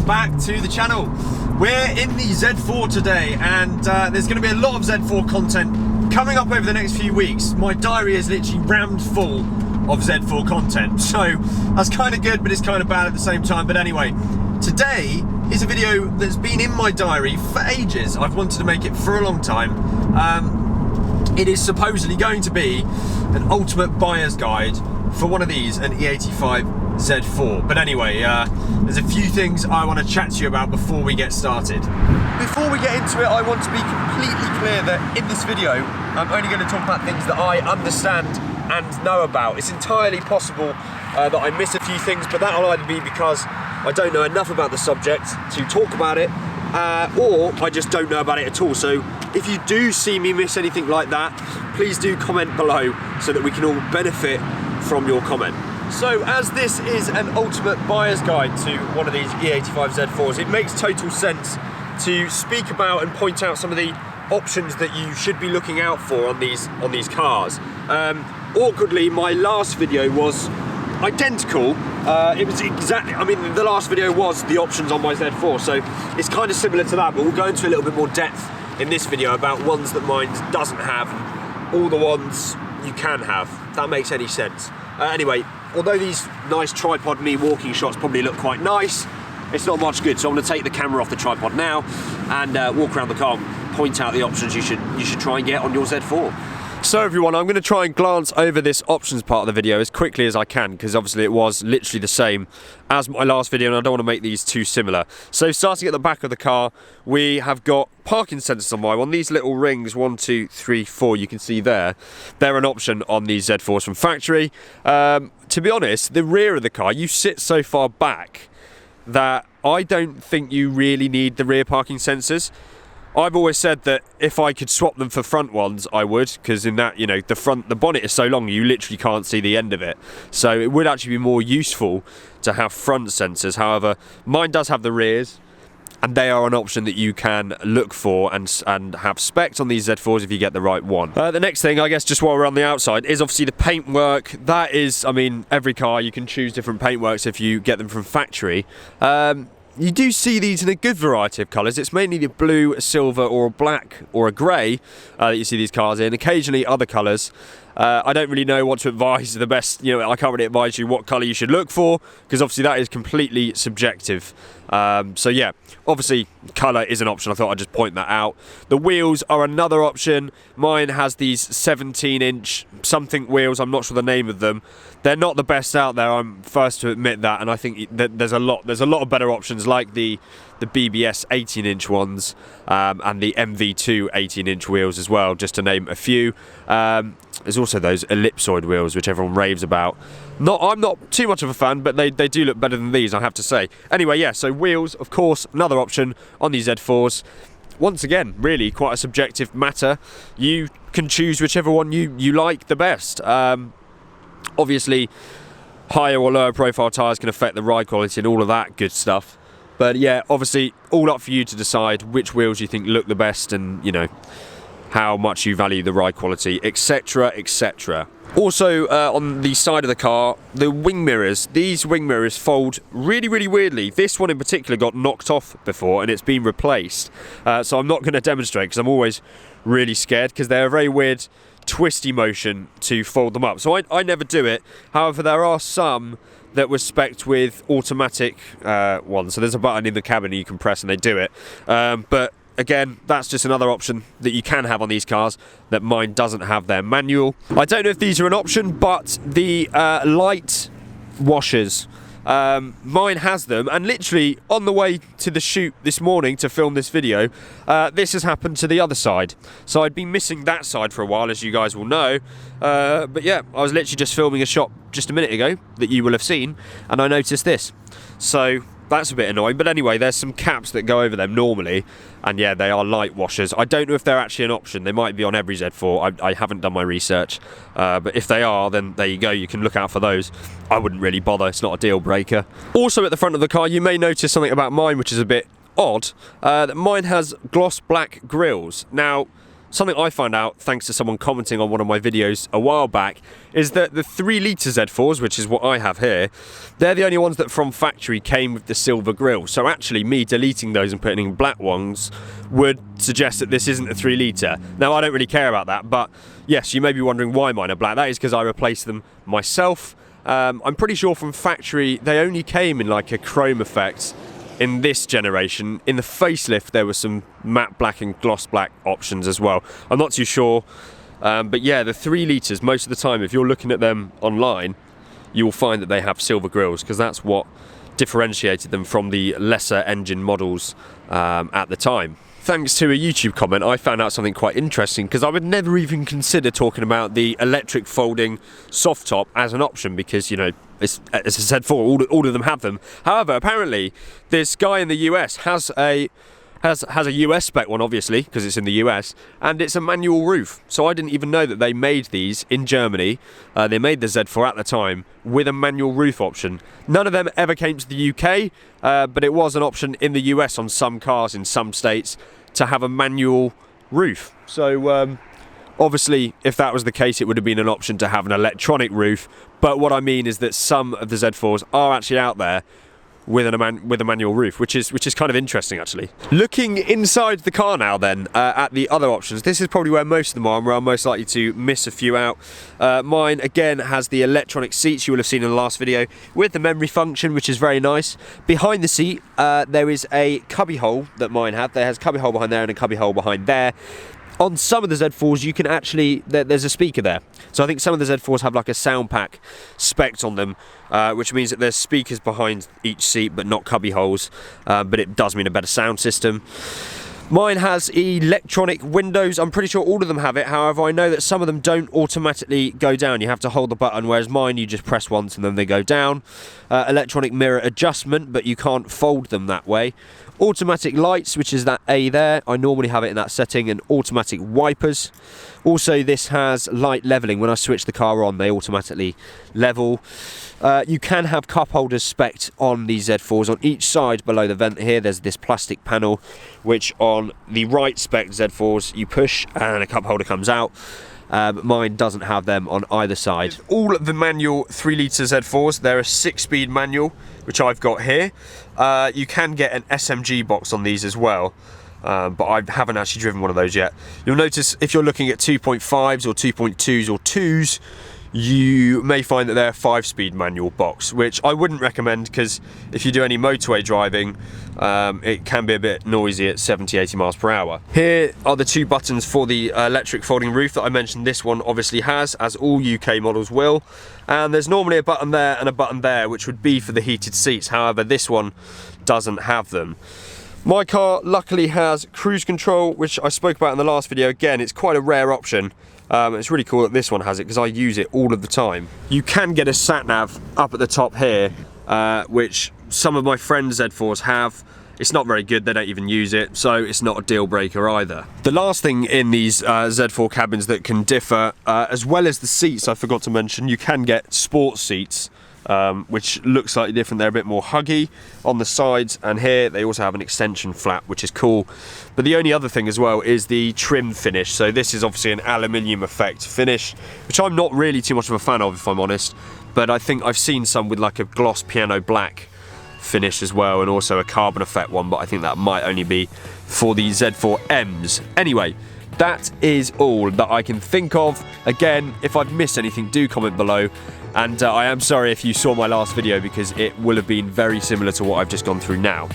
back to the channel. We're in the Z4 today, and there's going to be a lot of Z4 content coming up over the next few weeks. My diary is literally rammed full of Z4 content, so that's kind of good, but it's kind of bad at the same time. But anyway, today is a video that's been in my diary for ages. I've wanted to make it for a long time. It is supposedly going to be an ultimate buyer's guide for one of these, an E85 Z4. But anyway, there's a few things I want to chat to you about before we get started. Before we get into it, I want to be completely clear that in this video, I'm only going to talk about things that I understand and know about. It's entirely possible that I miss a few things, but that'll either be because I don't know enough about the subject to talk about it, or I just don't know about it at all. So if you do see me miss anything like that, please do comment below so that we can all benefit from your comment. So as this is an ultimate buyer's guide to one of these E85 Z4s, it makes total sense to speak about and point out some of the options that you should be looking out for on these cars. Awkwardly, my last video was identical. It was exactly, I mean, the last video was the options on my Z4, so it's kind of similar to that, but we'll go into a little bit more depth in this video about ones that mine doesn't have and all the ones you can have, if that makes any sense. Anyway, although these nice tripod me walking shots probably look quite nice, it's not much good, so I'm going to take the camera off the tripod now and walk around the car and point out the options you should try and get on your Z4. So everyone, I'm going to try and glance over this options part of the video as quickly as I can, because obviously it was literally the same as my last video and I don't want to make these too similar. So starting at the back of the car, we have got parking sensors on my one. These little rings, 1, 2, 3, 4, you can see there. They're an option on these Z4s from factory. To be honest, the rear of the car, you sit so far back that I don't think you really need the rear parking sensors. I've always said that if I could swap them for front ones, I would, because in that, you know, the bonnet is so long you literally can't see the end of it. So it would actually be more useful to have front sensors. However, mine does have the rears, and they are an option that you can look for and have specced on these Z4s if you get the right one. The next thing, I guess, just while we're on the outside, is obviously the paintwork. That is, I mean, every car you can choose different paintworks if you get them from factory. You do see these in a good variety of colours. It's mainly the blue, a silver or a black or a grey that you see these cars in. Occasionally other colours. I don't really know what to advise the best, you know, I can't really advise you what colour you should look for, because obviously that is completely subjective. So yeah, obviously colour is an option. I thought I'd just point that out. The wheels are another option. Mine has these 17-inch something wheels. I'm not sure the name of them. They're not the best out there, I'm first to admit that, and I think that there's a lot of better options, like the BBS 18-inch ones and the MV2 18-inch wheels as well, just to name a few. There's also those ellipsoid wheels, which everyone raves about. I'm not too much of a fan, but they do look better than these, I have to say. Anyway, yeah, so wheels, of course, another option on these Z4s. Once again, really quite a subjective matter. You can choose whichever one you like the best. Obviously, higher or lower profile tyres can affect the ride quality and all of that good stuff. But yeah, obviously, all up for you to decide which wheels you think look the best and, you know, how much you value the ride quality, etc, etc. Also, on the side of the car, the wing mirrors. These wing mirrors fold really, really weirdly. This one in particular got knocked off before and it's been replaced. So I'm not going to demonstrate because I'm always really scared, because they're a very weird twisty motion to fold them up. So I never do it. However, there are some that were specced with automatic ones. So there's a button in the cabin you can press and they do it. But again, that's just another option that you can have on these cars that mine doesn't have their manual. I don't know if these are an option, but the light washers, mine has them, and literally on the way to the shoot this morning to film this video, this has happened to the other side. So I'd been missing that side for a while, as you guys will know, but yeah, I was literally just filming a shot just a minute ago that you will have seen, and I noticed this. So that's a bit annoying, but anyway, there's some caps that go over them normally, and yeah, they are light washers. I don't know if they're actually an option. They might be on every Z4. I haven't done my research, but if they are, then there you go, you can look out for those. I wouldn't really bother, it's not a deal breaker. Also at the front of the car, you may notice something about mine which is a bit odd, that mine has gloss black grills. Now, something I found out thanks to someone commenting on one of my videos a while back is that the 3-litre Z4s, which is what I have here, they're the only ones that from factory came with the silver grille. So actually me deleting those and putting in black ones would suggest that this isn't a 3-litre. Now I don't really care about that, but yes, you may be wondering why mine are black. That is because I replaced them myself. I'm pretty sure from factory they only came in like a chrome effect in this generation. In the facelift there were some matte black and gloss black options as well. I'm not too sure, but yeah, the 3 litres, most of the time if you're looking at them online, you will find that they have silver grills, because that's what differentiated them from the lesser engine models at the time. Thanks to a YouTube comment, I found out something quite interesting, because I would never even consider talking about the electric folding soft top as an option, because, you know, it's a Z4, all of them have them. However, apparently this guy in the US has a US spec one, obviously, because it's in the US, and it's a manual roof. So I didn't even know that they made these in Germany. They made the Z4 at the time with a manual roof option. None of them ever came to the UK, but it was an option in the US on some cars in some states to have a manual roof. So obviously, if that was the case, it would have been an option to have an electronic roof. But what I mean is that some of the Z4s are actually out there with a manual roof, which is kind of interesting actually. Looking inside the car now then, at the other options, this is probably where most of them are and where I'm most likely to miss a few out. Mine again has the electronic seats you will have seen in the last video with the memory function, which is very nice. Behind the seat there is a cubby hole that mine had. There has a cubby hole behind there and a cubby hole behind there. On some of the Z4s you can actually, there's a speaker there. So I think some of the Z4s have like a sound pack spec'd on them, which means that there's speakers behind each seat but not cubby holes, but it does mean a better sound system. Mine has electronic windows. I'm pretty sure all of them have it. However, I know that some of them don't automatically go down. You have to hold the button, whereas mine you just press once and then they go down. Electronic mirror adjustment, but you can't fold them that way. Automatic lights, which is that A there. I normally have it in that setting, and automatic wipers. Also, this has light leveling. When I switch the car on, they automatically level. You can have cup holders spec'd on these Z4s. On each side below the vent here, there's this plastic panel, which on the right spec Z4s you push and a cup holder comes out. But mine doesn't have them on either side. All of the manual 3-litre Z4s, they're a 6-speed manual, which I've got here. You can get an SMG box on these as well, but I haven't actually driven one of those yet. You'll notice if you're looking at 2.5s or 2.2s or 2s, you may find that they're a 5-speed manual box, which I wouldn't recommend, because if you do any motorway driving, it can be a bit noisy at 70-80 miles per hour. Here are the 2 buttons for the electric folding roof that I mentioned. This one obviously has, as all UK models will, and there's normally a button there and a button there, which would be for the heated seats. However, this one doesn't have them. My car luckily has cruise control, which I spoke about in the last video. Again, it's quite a rare option. It's really cool that this one has it, because I use it all of the time. You can get a sat-nav up at the top here, which some of my friends' Z4s have. It's not very good, they don't even use it, so it's not a deal breaker either. The last thing in these Z4 cabins that can differ, as well as the seats I forgot to mention, you can get sports seats, which look slightly different. They're a bit more huggy on the sides, and here they also have an extension flap, which is cool. But the only other thing as well is the trim finish. So this is obviously an aluminium effect finish, which I'm not really too much of a fan of, if I'm honest, but I think I've seen some with like a gloss piano black finish as well, and also a carbon effect one, but I think that might only be for the Z4Ms. Anyway, that is all that I can think of. Again, if I've missed anything, do comment below. And I am sorry if you saw my last video, because it will have been very similar to what I've just gone through now.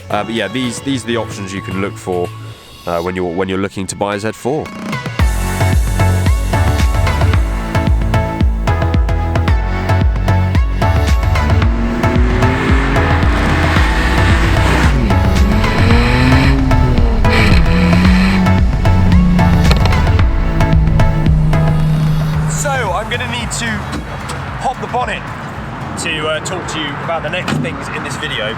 But yeah, these are the options you can look for when you're looking to buy a Z4. Bonnet to talk to you about the next things in this video.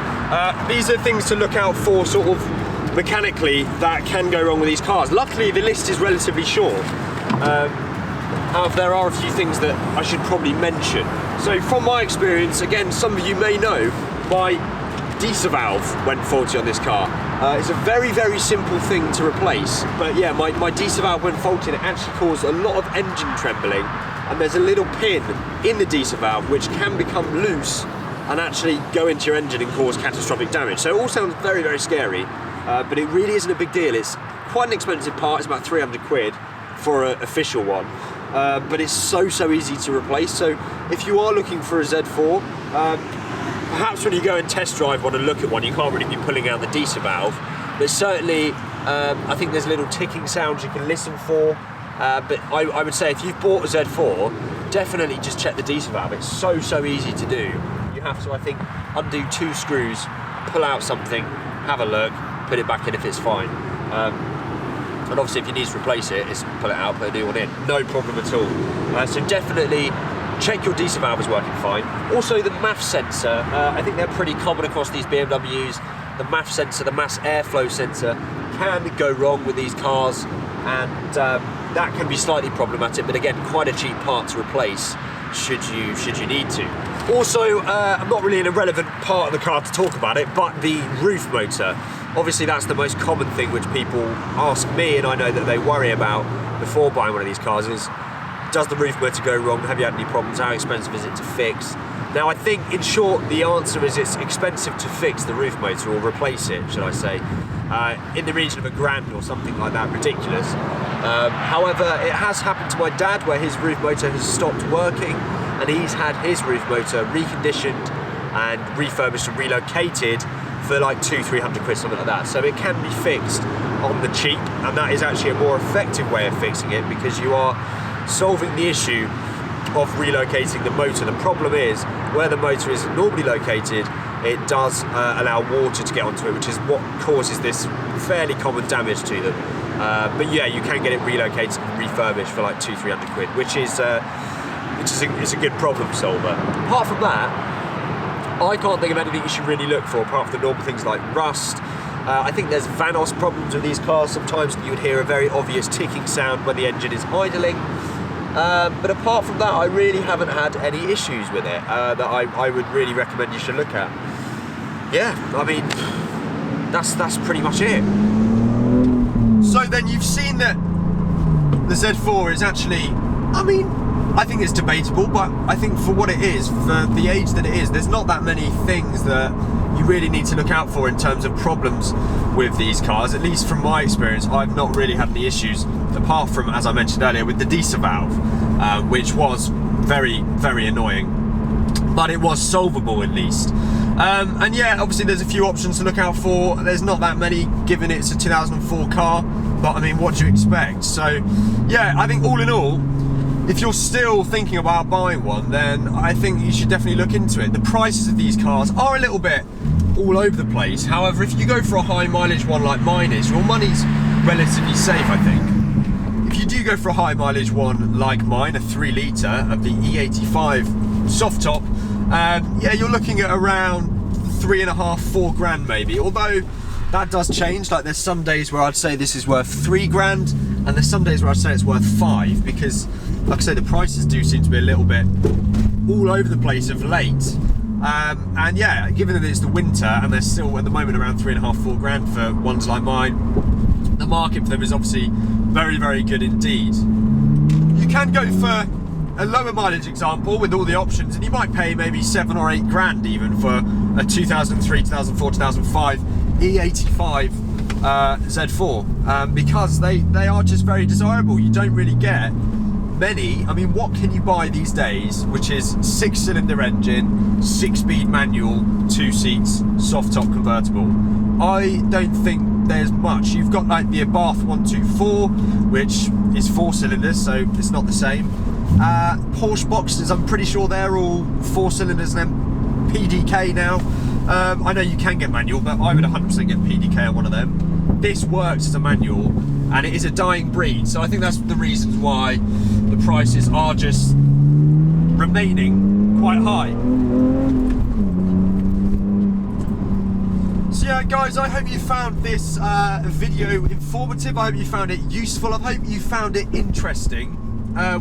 These are things to look out for sort of mechanically that can go wrong with these cars. Luckily the list is relatively short. However, there are a few things that I should probably mention. So from my experience, again, some of you may know, by diesel valve went faulty on this car. It's a very, very simple thing to replace, but yeah, my diesel valve went faulty and it actually caused a lot of engine trembling, and there's a little pin in the diesel valve which can become loose and actually go into your engine and cause catastrophic damage. So it all sounds very, very scary, but it really isn't a big deal. It's quite an expensive part, it's about 300 quid for an official one, but it's so easy to replace. So if you are looking for a Z4, perhaps when you go and test drive one and look at one, you can't really be pulling out the diesel valve, but certainly I think there's little ticking sounds you can listen for, but I would say if you've bought a Z4, definitely just check the diesel valve. It's so easy to do. You have to, I think, undo 2 screws, pull out something, have a look, put it back in if it's fine. And obviously if you need to replace it, it's pull it out, put a new one in. No problem at all. So definitely check your diesel valve is working fine. Also the MAF sensor, I think they're pretty common across these BMWs. The MAF sensor, the mass airflow sensor, can go wrong with these cars, and that can be slightly problematic, but again, quite a cheap part to replace should you need to. Also, I'm not really in a relevant part of the car to talk about it, but the roof motor. Obviously that's the most common thing which people ask me, and I know that they worry about before buying one of these cars, is does the roof motor go wrong? Have you had any problems? How expensive is it to fix? Now I think in short the answer is it's expensive to fix the roof motor, or replace it, should I say, in the region of £1,000 or something like that, ridiculous. However, it has happened to my dad where his roof motor has stopped working, and he's had his roof motor reconditioned and refurbished and relocated for like 200-300 quid, something like that. So it can be fixed on the cheap, and that is actually a more effective way of fixing it, because you are solving the issue of relocating the motor. The problem is, where the motor is normally located, it does allow water to get onto it, which is what causes this fairly common damage to them. But yeah, you can get it relocated and refurbished for like 200-300 quid, which is a good problem solver. Apart from that, I can't think of anything you should really look for apart from the normal things like rust. I think there's Vanos problems with these cars. Sometimes you would hear a very obvious ticking sound when the engine is idling. But apart from that, I really haven't had any issues with it that I would really recommend you should look at. Yeah, I mean, that's pretty much it. So then you've seen that the Z4 is actually, I think it's debatable, but I think for what it is, for the age that it is, there's not that many things that you really need to look out for in terms of problems with these cars. At least from my experience, I've not really had any issues, apart from, as I mentioned earlier, with the diesel valve, which was very annoying, but it was solvable at least. And yeah, obviously there's a few options to look out for. There's not that many, given it's a 2004 car, but I mean, what do you expect? So yeah, I think all in all, if you're still thinking about buying one, then I think you should definitely look into it. The prices of these cars are a little bit all over the place. However, if you go for a high mileage one like mine is, your money's relatively safe, I think. If you do go for a high mileage one like mine, a 3 litre of the E85 soft top, yeah, you're looking at around 3.5, 4 grand maybe. Although that does change. Like there's some days where I'd say this is worth 3 grand, and there's some days where I'd say it's worth 5, because like I say, the prices do seem to be a little bit all over the place of late. And yeah, given that it's the winter and they're still at the moment around 3.5, 4 grand for ones like mine, the market for them is obviously very good indeed. You can go for a lower mileage example with all the options, and you might pay maybe 7 or 8 grand even for a 2003, 2004, 2005 E85 Z4, because they are just very desirable. You don't really get many. I mean, what can you buy these days which is 6-cylinder engine, 6-speed manual, 2 seats, soft top convertible? I don't think there's much. You've got like the Abarth 124, which is 4 cylinders, so it's not the same. Porsche Boxsters, I'm pretty sure they're all 4 cylinders and then PDK now. I know you can get manual, but I would 100% get PDK on one of them. This works as a manual, and it is a dying breed, so I think that's the reasons why the prices are just remaining quite high. So yeah guys, I hope you found this video informative. I hope you found it useful. I hope you found it interesting.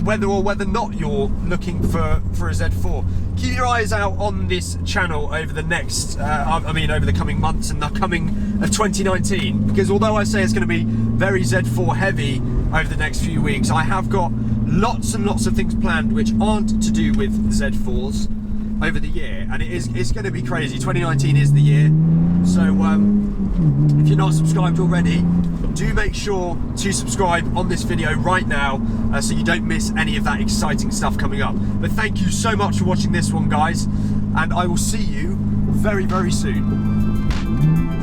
whether or not you're looking for a Z4. Keep your eyes out on this channel over the next, over the coming months and the coming of 2019, because although I say it's going to be very Z4 heavy over the next few weeks, I have got lots and lots of things planned which aren't to do with Z4s over the year, and it's going to be crazy. 2019 is the year, so if you're not subscribed already, do make sure to subscribe on this video right now, so you don't miss any of that exciting stuff coming up. But thank you so much for watching this one, guys, and I will see you very, very soon.